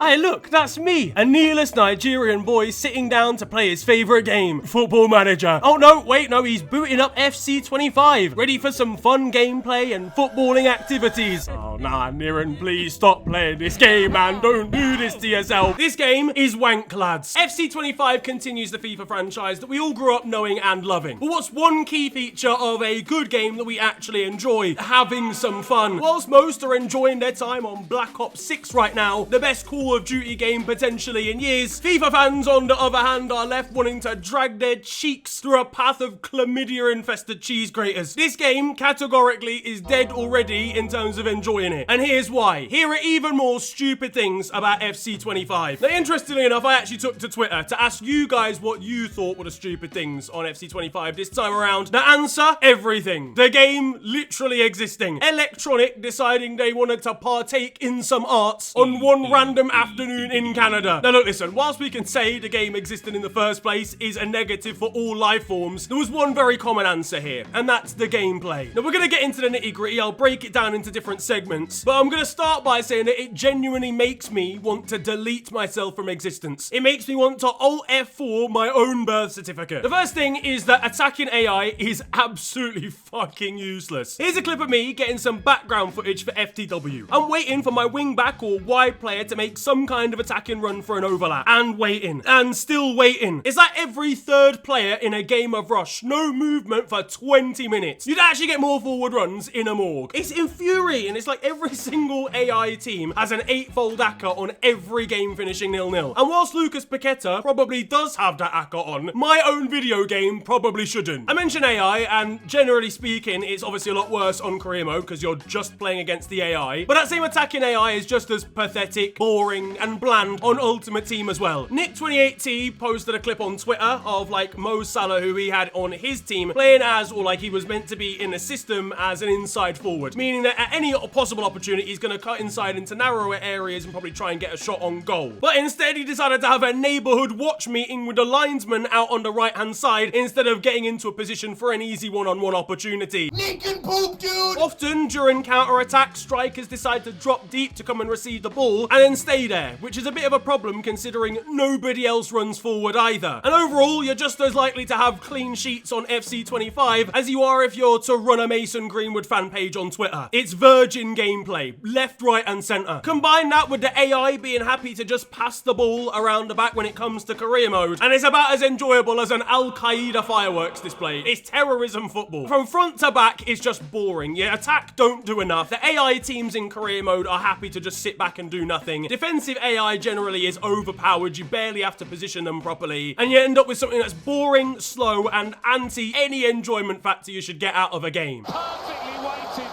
Hey look, that's me, a kneeless Nigerian boy sitting down to play his favourite game, Football Manager. Oh no, wait, no, he's booting up FC25, ready for some fun gameplay and footballing activities. Oh nah, Niran, please stop playing this game, man, don't do this to yourself. This game is wank, lads. FC25 continues the FIFA franchise that we all grew up knowing and loving. But what's one key feature of a good game that we actually enjoy? Having some fun. Whilst most are enjoying their time on Black Ops 6 right now, the best Call of Duty game potentially in years, FIFA fans on the other hand are left wanting to drag their cheeks through a path of chlamydia-infested cheese graters. This game categorically is dead already in terms of enjoying it, and here's why. Here are even more stupid things about FC25. Now, interestingly enough, I actually took to Twitter to ask you guys what you thought were the stupid things on FC25 this time around. The answer, everything. The game literally existing. Electronic deciding they wanted to partake in some arts on one random afternoon in Canada. Now look, listen, whilst we can say the game existing in the first place is a negative for all life forms, there was one very common answer here, and that's the gameplay. Now we're gonna get into the nitty gritty, I'll break it down into different segments, but I'm gonna start by saying that it genuinely makes me want to delete myself from existence. It makes me want to Alt F4 my own birth certificate. The first thing is that attacking AI is absolutely fucking useless. Here's a clip of me getting some background footage for FTW. I'm waiting for my wing back or wide player to make some kind of attacking run for an overlap. And waiting. And still waiting. It's like every third player in a game of Rush. No movement for 20 minutes. You'd actually get more forward runs in a morgue. It's infuriating. It's like every single AI team has an 8-fold ACCA on every game finishing 0-0. And whilst Lucas Paqueta probably does have that ACCA on, my own video game probably shouldn't. I mentioned AI, and generally speaking, it's obviously a lot worse on career mode because you're just playing against the AI. But that same attacking AI is just as pathetic, boring, and bland on Ultimate Team as well. Nick28T posted a clip on Twitter of like Mo Salah, who he had on his team, playing as, or like he was meant to be in the system as an inside forward, meaning that at any possible opportunity, he's going to cut inside into narrower areas and probably try and get a shot on goal. But instead, he decided to have a neighborhood watch meeting with the linesman out on the right-hand side instead of getting into a position for an easy one-on-one opportunity. Nick and poop, dude! Often during counter-attack, strikers decide to drop deep to come and receive the ball and then stay there, which is a bit of a problem considering nobody else runs forward either. And overall, you're just as likely to have clean sheets on FC25 as you are if you're to run a Mason Greenwood fan page on Twitter. It's virgin gameplay, left, right, and center. Combine that with the AI being happy to just pass the ball around the back when it comes to career mode, and it's about as enjoyable as an Al-Qaeda fireworks display. It's terrorism football. From front to back, it's just boring. Your attack don't do enough. The AI teams in career mode are happy to just sit back and do nothing. Defensive AI generally is overpowered. You barely have to position them properly, and you end up with something that's boring, slow, and anti any enjoyment factor you should get out of a game.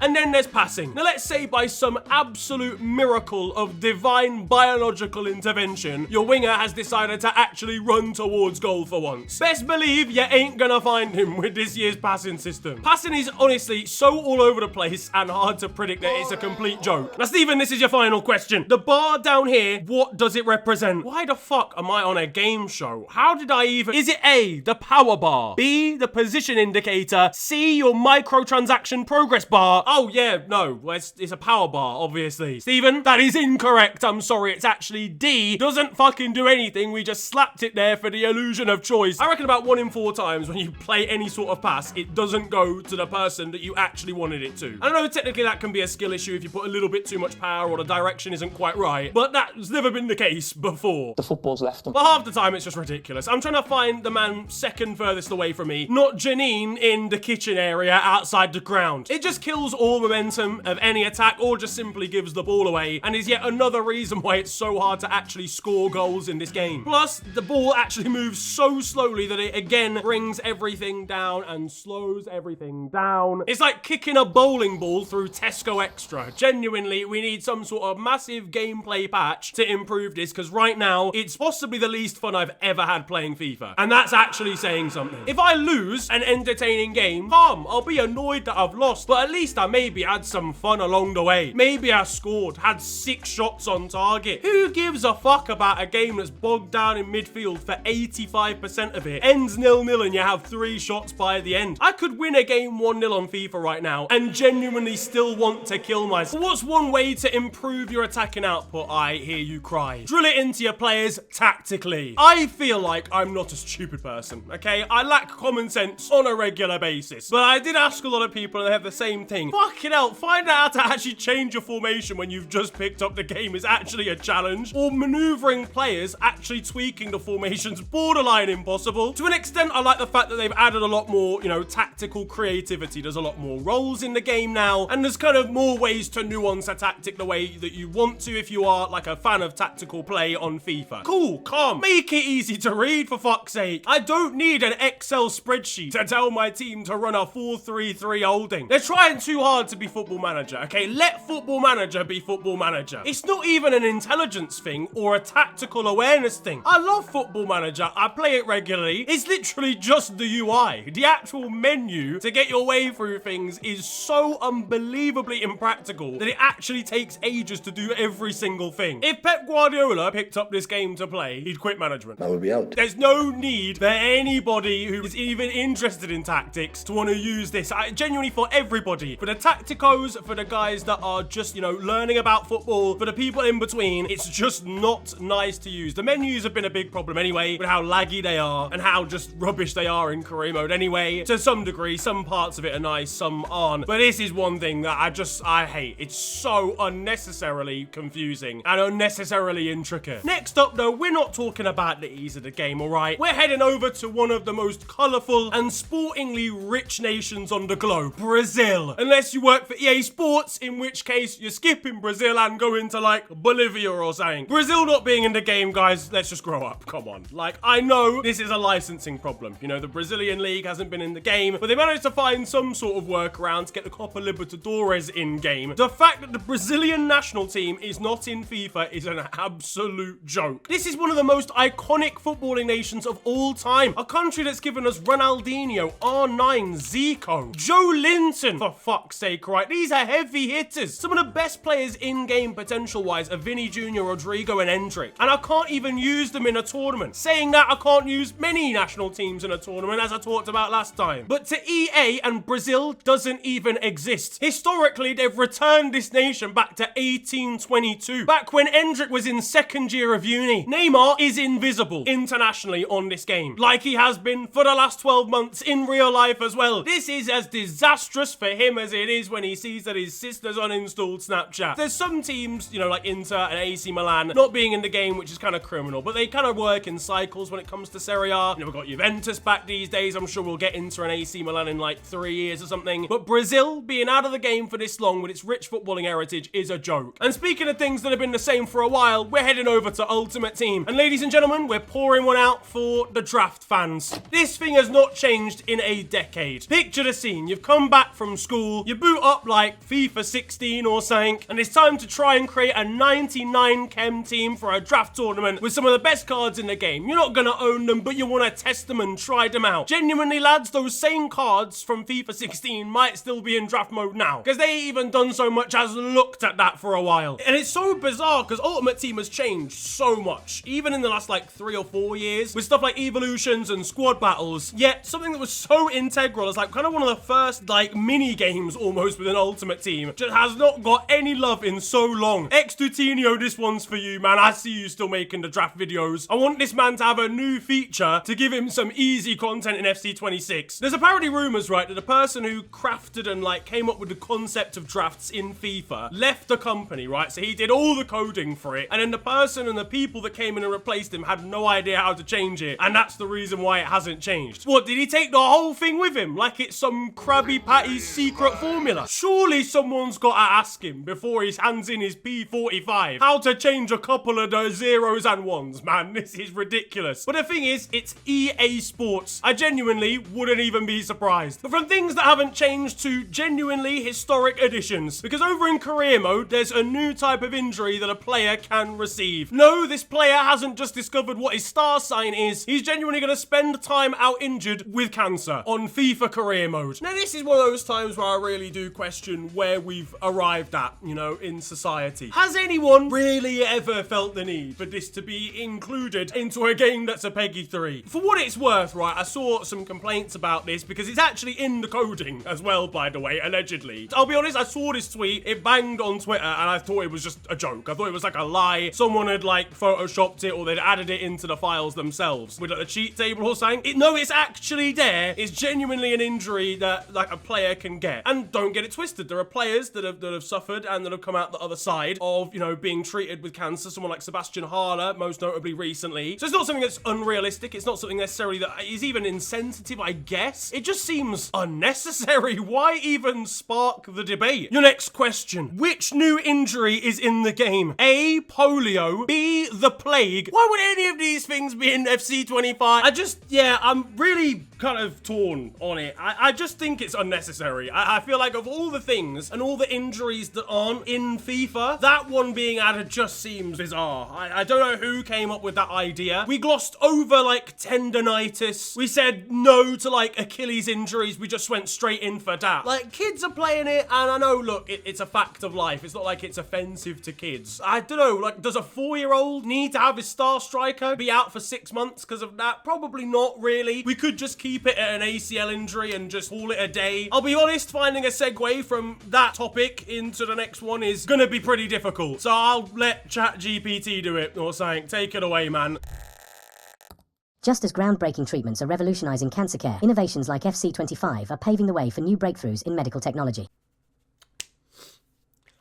And then there's passing. Now let's say by some absolute miracle of divine biological intervention, your winger has decided to actually run towards goal for once. Best believe you ain't gonna find him with this year's passing system. Passing is honestly so all over the place and hard to predict that it's a complete joke. Now Stephen, this is your final question. The bar down here, what does it represent? Why the fuck am I on a game show? How did I even... Is it A, the power bar? B, the position indicator? C, your microtransaction progress bar? Oh yeah, no, well, it's a power bar, obviously. Stephen, that is incorrect. I'm sorry, it's actually D. Doesn't fucking do anything. We just slapped it there for the illusion of choice. I reckon about 1 in 4 times when you play any sort of pass, it doesn't go to the person that you actually wanted it to. I know technically that can be a skill issue if you put a little bit too much power or the direction isn't quite right, but that's never been the case before. The football's left them. But half the time it's just ridiculous. I'm trying to find the man second furthest away from me, not Janine in the kitchen area outside the ground. It just kills all momentum of any attack or just simply gives the ball away, and is yet another reason why it's so hard to actually score goals in this game. Plus, the ball actually moves so slowly that it again brings everything down and slows everything down. It's like kicking a bowling ball through Tesco Extra. Genuinely, we need some sort of massive gameplay patch to improve this, because right now, it's possibly the least fun I've ever had playing FIFA. And that's actually saying something. If I lose an entertaining game, calm, I'll be annoyed that I've lost, but at least I maybe had some fun along the way. Maybe I scored, had 6 shots on target. Who gives a fuck about a game that's bogged down in midfield for 85% of it, ends 0-0 and you have 3 shots by the end? I could win a game 1-0 on FIFA right now and genuinely still want to kill myself. What's one way to improve your attacking output, I hear you cry? Drill it into your players tactically. I feel like I'm not a stupid person, okay? I lack common sense on a regular basis. But I did ask a lot of people and they have the same thing. Fucking hell, find out how to actually change your formation when you've just picked up the game is actually a challenge. Or maneuvering players, actually tweaking the formation's borderline impossible. To an extent, I like the fact that they've added a lot more, you know, tactical creativity. There's a lot more roles in the game now, and there's kind of more ways to nuance a tactic the way that you want to if you are like a fan of tactical play on FIFA. Cool, calm, make it easy to read for fuck's sake. I don't need an Excel spreadsheet to tell my team to run a 4-3-3 holding. They're trying too hard to be Football Manager, okay? Let Football Manager be Football Manager. It's not even an intelligence thing or a tactical awareness thing. I love Football Manager. I play it regularly. It's literally just the UI. The actual menu to get your way through things is so unbelievably impractical that it actually takes ages to do every single thing. If Pep Guardiola picked up this game to play, he'd quit management. I would be out. There's no need for anybody who is even interested in tactics to want to use this. Genuinely for everybody. For the tacticos, for the guys that are just, you know, learning about football, for the people in between, it's just not nice to use. The menus have been a big problem anyway, with how laggy they are and how just rubbish they are in career mode anyway. To some degree, some parts of it are nice, some aren't. But this is one thing that I hate. It's so unnecessarily confusing and unnecessarily intricate. Next up though, we're not talking about the ease of the game, alright? We're heading over to one of the most colourful and sportingly rich nations on the globe, Brazil. Unless you work for EA Sports, in which case you're skipping Brazil and going to like Bolivia or something. Brazil not being in the game, guys, let's just grow up, come on. Like, I know this is a licensing problem. You know, the Brazilian league hasn't been in the game, but they managed to find some sort of workaround to get the Copa Libertadores in game. The fact that the Brazilian national team is not in FIFA is an absolute joke. This is one of the most iconic footballing nations of all time. A country that's given us Ronaldinho, R9, Zico, Joe Linton, for fuck's sake, right? These are heavy hitters. Some of the best players in-game potential-wise are Vinny Jr., Rodrigo, and Hendrick. And I can't even use them in a tournament. Saying that, I can't use many national teams in a tournament, as I talked about last time. But to EA, and Brazil doesn't even exist. Historically, they've returned this nation back to 1822, back when Hendrick was in 2nd year of uni. Neymar is invisible internationally on this game, like he has been for the last 12 months in real life as well. This is as disastrous for him as it is when he sees that his sister's uninstalled Snapchat. There's some teams, you know, like Inter and AC Milan, not being in the game, which is kind of criminal, but they kind of work in cycles when it comes to Serie A. You know, we've got Juventus back these days. I'm sure we'll get Inter and AC Milan in like 3 years or something. But Brazil being out of the game for this long with its rich footballing heritage is a joke. And speaking of things that have been the same for a while, we're heading over to Ultimate Team. And ladies and gentlemen, we're pouring one out for the draft fans. This thing has not changed in a decade. Picture the scene. You've come back from school, you boot up like FIFA 16 or something, and it's time to try and create a 99 chem team for a draft tournament with some of the best cards in the game. You're not gonna own them, but you want to test them and try them out. Genuinely, lads, those same cards from FIFA 16 might still be in draft mode now, because they even done so much as looked at that for a while. And it's so bizarre because Ultimate Team has changed so much, even in the last like 3 or 4 years, with stuff like evolutions and squad battles. Yet something that was so integral as like kind of one of the first like mini games almost within Ultimate Team just has not got any love in so long. X2Tinio, this one's for you, man. I see you still making the draft videos. I want this man to have a new feature to give him some easy content in FC 26. There's apparently rumors, right, that the person who crafted and like came up with the concept of drafts in FIFA left the company, right? So he did all the coding for it, and then the person and the people that came in and replaced him had no idea how to change it, and that's the reason why it hasn't changed. What, did he take the whole thing with him like it's some Krabby Patty's secret formula? Surely someone's got to ask him before he hands in his P45 how to change a couple of the zeros and ones, man. This is ridiculous. But the thing is, it's EA Sports. I genuinely wouldn't even be surprised. But from things that haven't changed to genuinely historic additions, because over in career mode, there's a new type of injury that a player can receive. No, this player hasn't just discovered what his star sign is. He's genuinely going to spend time out injured with cancer on FIFA career mode. Now, this is one of those times where I really do question where we've arrived at, you know, in society. Has anyone really ever felt the need for this to be included into a game that's a PEGI 3? For what it's worth, right, I saw some complaints about this because it's actually in the coding as well, by the way, allegedly. I'll be honest, I saw this tweet, it banged on Twitter, and I thought it was just a joke. I thought it was like a lie. Someone had like photoshopped it or they'd added it into the files themselves with like a cheat table or something. No, it's actually there. It's genuinely an injury that like a player can get. And don't get it twisted. There are players that have suffered and that have come out the other side of, you know, being treated with cancer. Someone like Sebastian Haller, most notably recently. So it's not something that's unrealistic. It's not something necessarily that is even insensitive, I guess. It just seems unnecessary. Why even spark the debate? Your next question. Which new injury is in the game? A, polio. B, the plague. Why would any of these things be in FC 25? I'm really kind of torn on it. I just think it's unnecessary. I feel like of all the things and all the injuries that aren't in FIFA, that one being added just seems bizarre. I don't know who came up with that idea. We glossed over like tendonitis. We said no to like Achilles injuries. We just went straight in for that. Like, kids are playing it, and I know, look, it's a fact of life. It's not like it's offensive to kids. I don't know, like, does a 4-year-old need to have his star striker be out for 6 months because of that? Probably not, really. We could just keep it at an ACL injury and just call it a day. I'll be honest, finding a segue from that topic into the next one is gonna be pretty difficult. So I'll let ChatGPT do it or something. Take it away, man. Just as groundbreaking treatments are revolutionizing cancer care, innovations like FC25 are paving the way for new breakthroughs in medical technology.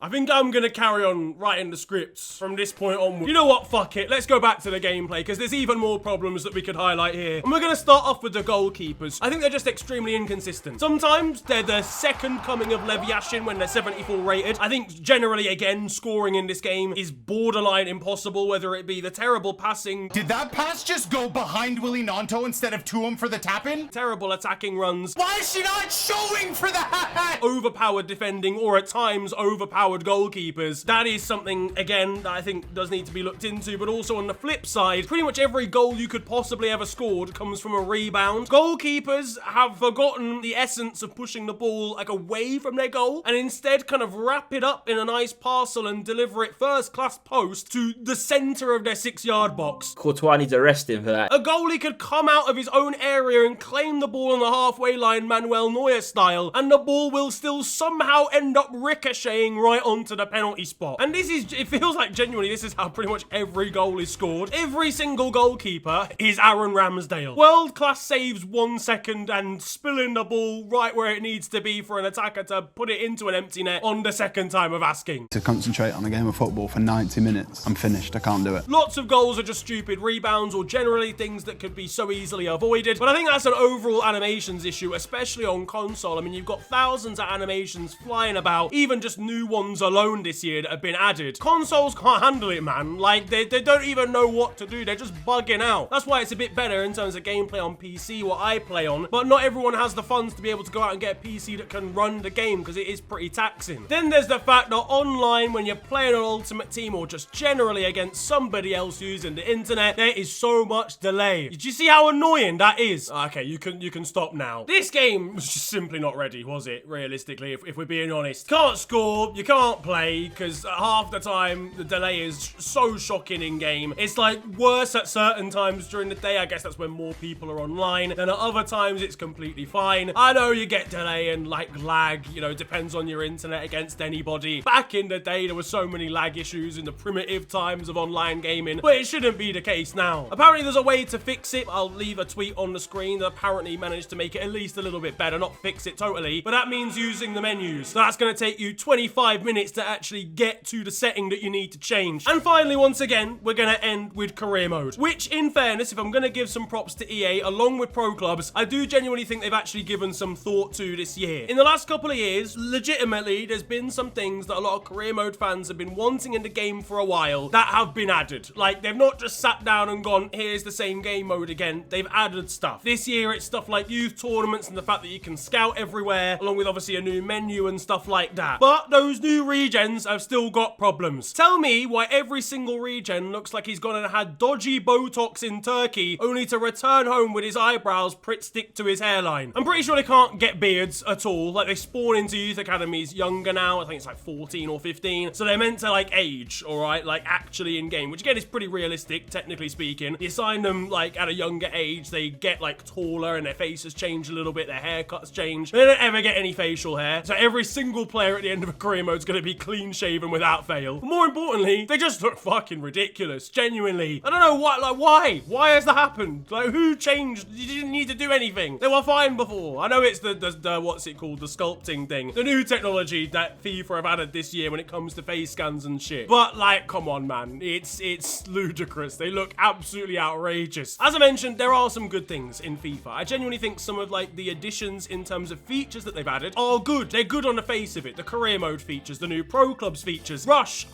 I think I'm gonna carry on writing the scripts from this point onward. You know what, fuck it. Let's go back to the gameplay, because there's even more problems that we could highlight here. And we're gonna start off with the goalkeepers. I think they're just extremely inconsistent. Sometimes they're the second coming of Lev Yashin when they're 74 rated. I think generally, again, scoring in this game is borderline impossible, whether it be the terrible passing. Did that pass just go behind Willy Nanto instead of to him for the tap-in? Terrible attacking runs. Why is she not showing for that? Overpowered defending, or at times overpowered goalkeepers. That is something, again, that I think does need to be looked into, but also on the flip side, pretty much every goal you could possibly ever scored comes from a rebound. Goalkeepers have forgotten the essence of pushing the ball like away from their goal and instead kind of wrap it up in a nice parcel and deliver it first class post to the center of their 6-yard box. Courtois needs arresting for that. A goalie could come out of his own area and claim the ball on the halfway line Manuel Neuer style, and the ball will still somehow end up ricocheting right onto the penalty spot. And it feels like genuinely this is how pretty much every goal is scored. Every single goalkeeper is Aaron Ramsdale. World-class saves 1 second and spilling the ball right where it needs to be for an attacker to put it into an empty net on the second time of asking. To concentrate on a game of football for 90 minutes, I'm finished, I can't do it. Lots of goals are just stupid rebounds or generally things that could be so easily avoided, but I think that's an overall animations issue, especially on console. I mean, you've got thousands of animations flying about, even just new ones alone this year that have been added. Consoles can't handle it, man. Like, they don't even know what to do. They're just bugging out. That's why it's a bit better in terms of gameplay on PC, what I play on, but not everyone has the funds to be able to go out and get a PC that can run the game because it is pretty taxing. Then there's the fact that online, when you're playing an Ultimate Team or just generally against somebody else using the internet, there is so much delay. Did you see how annoying that is? Okay, you can stop now. This game was just simply not ready, was it? Realistically, if we're being honest. Can't score, you can't play, because half the time the delay is so shocking in game. It's like worse at certain times during the day. I guess that's when more people are online. Then at other times it's completely fine. I know you get delay and like lag, you know, depends on your internet against anybody. Back in the day there were so many lag issues in the primitive times of online gaming, but it shouldn't be the case now. Apparently there's a way to fix it. I'll leave a tweet on the screen that apparently managed to make it at least a little bit better, not fix it totally, but that means using the menus. So that's going to take you 25 minutes to actually get to the setting that you need to change. And finally, once again, we're going to end with career mode, which in fairness, if I'm going to give some props to EA along with pro clubs, I do genuinely think they've actually given some thought to this year. In the last couple of years, legitimately, there's been some things that a lot of career mode fans have been wanting in the game for a while that have been added. Like, they've not just sat down and gone, here's the same game mode again. They've added stuff. This year, it's stuff like youth tournaments and the fact that you can scout everywhere, along with obviously a new menu and stuff like that. But those new new regens have still got problems. Tell me why every single regen looks like he's gone and had dodgy Botox in Turkey only to return home with his eyebrows prick stick to his hairline. I'm pretty sure they can't get beards at all. Like, they spawn into youth academies younger now. I think it's like 14 or 15. So they're meant to like age, all right? Like actually in game, which again is pretty realistic, technically speaking. You assign them like at a younger age, they get like taller and their faces change a little bit, their haircuts change. They don't ever get any facial hair. So every single player at the end of a career mode is going to be clean shaven without fail. But more importantly, they just look fucking ridiculous. Genuinely. I don't know what, like why? Why has that happened? Like who changed? You didn't need to do anything. They were fine before. I know it's the what's it called? The sculpting thing. The new technology that FIFA have added this year when it comes to face scans and shit. But like, come on, man. It's ludicrous. They look absolutely outrageous. As I mentioned, there are some good things in FIFA. I genuinely think some of like the additions in terms of features that they've added are good. They're good on the face of it. The career mode features, the new pro clubs features. Rush,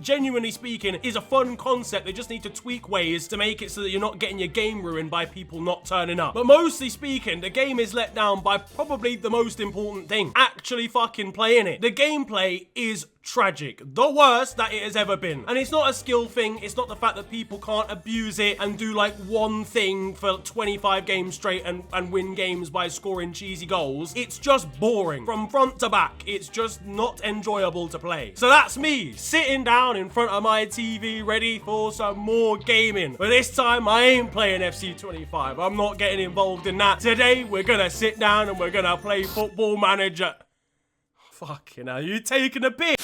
genuinely speaking, is a fun concept. They just need to tweak ways to make it so that you're not getting your game ruined by people not turning up. But mostly speaking, the game is let down by probably the most important thing, actually fucking playing it. The gameplay is tragic. The worst that it has ever been. And it's not a skill thing. It's not the fact that people can't abuse it and do like one thing for 25 games straight and win games by scoring cheesy goals. It's just boring. From front to back, it's just not enjoyable to play. So that's me, sitting down in front of my TV, ready for some more gaming. But this time, I ain't playing FC 25. I'm not getting involved in that. Today, we're gonna sit down and we're gonna play Football Manager. Fucking hell, you taking a piss?